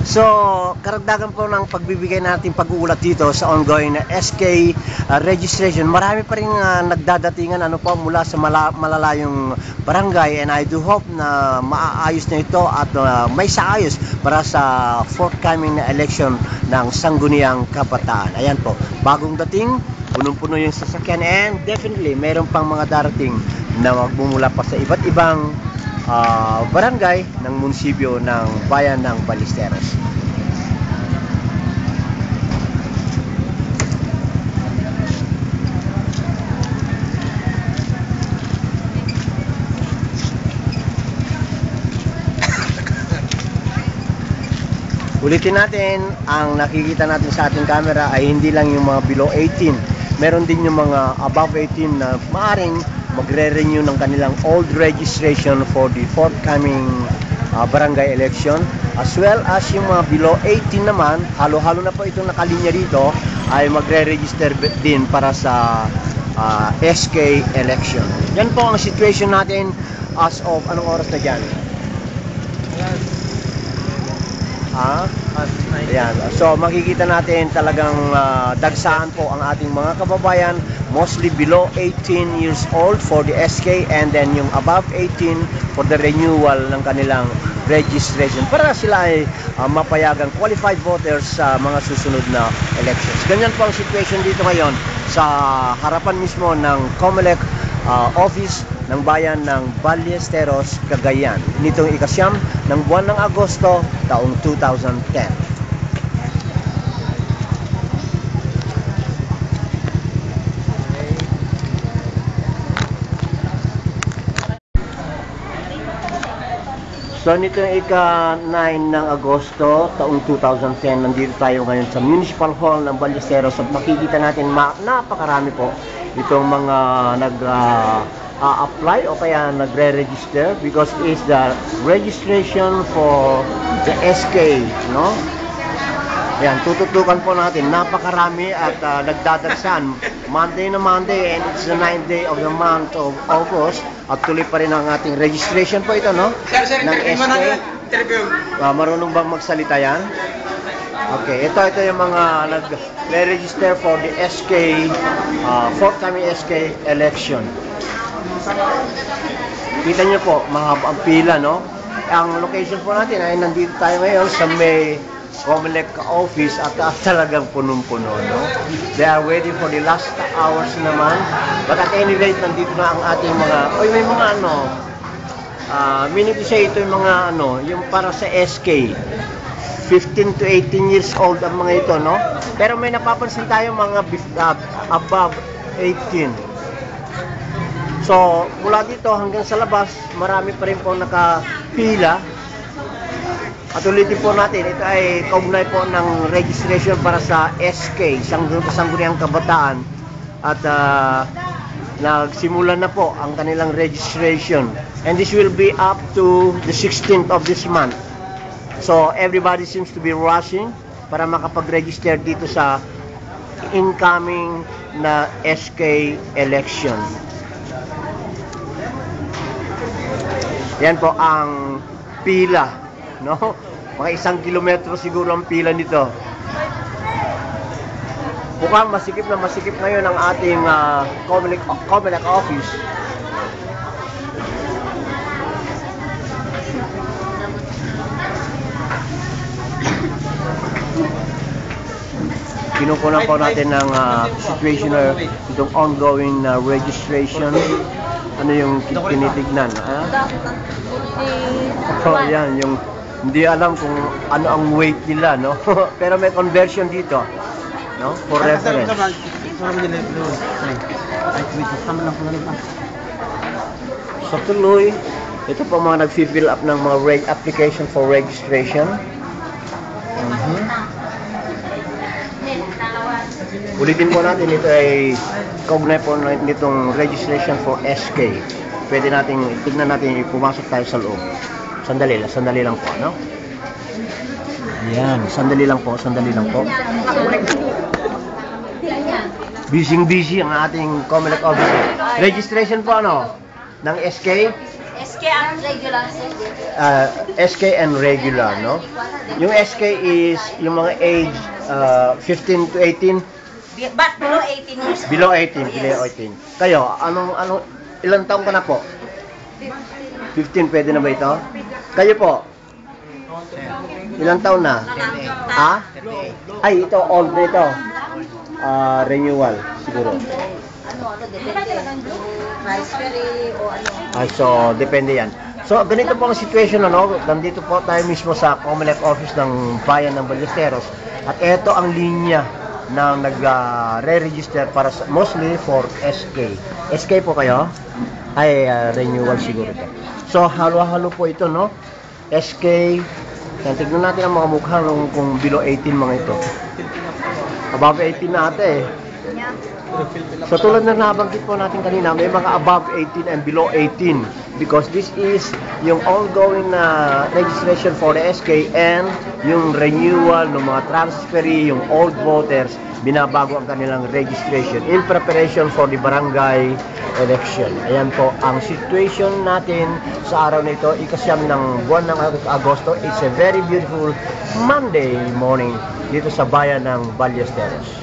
So, karagdagan po ng pagbibigay natin pag-uulat dito sa ongoing na SK registration. Marami pa rin nagdadatingan mula sa malalayong barangay, and I do hope na maaayos na ito at may saayos para sa forthcoming na election ng Sangguniang Kabataan. Ayan po, bagong dating, punong-puno yung sasakyan, and definitely mayroon pang mga darating na magmumula pa sa iba't ibang barangay ng munisipyo ng bayan ng Ballesteros. Ulitin natin, ang nakikita natin sa ating camera ay hindi lang yung mga below 18. Meron din yung mga above 18 na maaaring magre-renew ng kanilang old registration for the forthcoming barangay election, as well as yung mga below 18 naman, halo-halo na po itong nakalinya rito, ay magre-register din para sa SK election. Yan po ang situation natin as of, anong oras na dyan? Ayan. So makikita natin talagang dagsaan po ang ating mga kababayan, mostly below 18 years old for the SK, and then yung above 18 for the renewal ng kanilang registration para sila ay mapayagang qualified voters sa mga susunod na elections. Ganyan po ang situation dito ngayon sa harapan mismo ng COMELEC office ng bayan ng Ballesteros, Cagayan, nitong ikasyam ng buwan ng Agosto taong 2010. So nitong ika-9 ng Agosto taong 2010, nandito tayo ngayon sa Municipal Hall ng Ballesteros at makikita natin napakarami po itong mga apply o kaya nagre-register because it's the registration for the SK, no? Yan, tututukan po natin, napakarami at nagdadagsan Monday na Monday, and it's the 9th day of the month of August at tuloy pa rin ang ating registration po ito, no? Ng SK. Marunong bang magsalita yan? Okay, ito yung mga nag-register for the SK, forthcoming SK election. Kita nyo po, mahaba ang pila, no? Ang location po natin ay nandito tayo ngayon sa may COMELEC office at talagang punong-puno, no? They are waiting for the last hours naman. But at any rate, nandito na ang ating mga, may mga meaning to say, ito yung mga yung para sa SK. 15 to 18 years old ang mga ito, no? Pero may napapansin tayo mga above 18. So, mula dito hanggang sa labas, marami pa rin po nakapila. At ulitin po natin, ito ay kaugnay po ng registration para sa SK, Sangguniang Kabataan. At nagsimula na po ang kanilang registration. And this will be up to the 16th of this month. So, everybody seems to be rushing para makapag-register dito sa incoming na SK election. Yan po ang pila, no? Mga 1 kilometro siguro ang pila nito. Mukhang masikip na masikip ngayon ang ating COMELEC office. Kinukunan po natin ng situation na itong ongoing registration. Ano yung tinitignan? Yan, yung hindi alam kung ano ang weight nila, no? Pero may conversion dito, no? For reference. So tuloy, ito po mga nag-fill up ng mga application for registration. Ulitin po natin, ito ay kaugnay po nitong registration for SK. Pwede natin, tignan natin, pumasok tayo sa loob. Sandali lang po, no? Yan, sandali lang po. Busy ang ating COMELEC office. Registration po, ng SK. SK ang regular. SK and regular, no? Yung SK is yung mga age 15 to 18, But below 18 years. below 18, below 18. Kayo, ilang taong ka na po? 15, pwede na ba ito? Kayo po? Ilang taon na? Ha? Ay, ito, old na ito. Renewal, siguro. Depende. Raspberry o ano. So, depende yan. So, ganito po ang situation, ano? Nandito po tayo mismo sa Comelec office ng Bayan ng Ballesteros. At ito ang linya na nag-re-register para mostly for SK. SK po kayo? Ay, renewal siguro ito. So, halo-halo po ito, no? SK. Yan, tignan natin ang mga mukha kung below 18 mga ito. Above 18 na ate eh. So tulad na nabanggit po natin kanina, may mga above 18 and below 18 because this is yung ongoing na registration for the SK and yung renewal ng mga transferee, yung old voters, binabago ang kanilang registration in preparation for the barangay election. Ayan po ang situation natin sa araw na ito, ikasyam ng buwan ng Agosto. It's a very beautiful Monday morning dito sa bayan ng Ballesteros.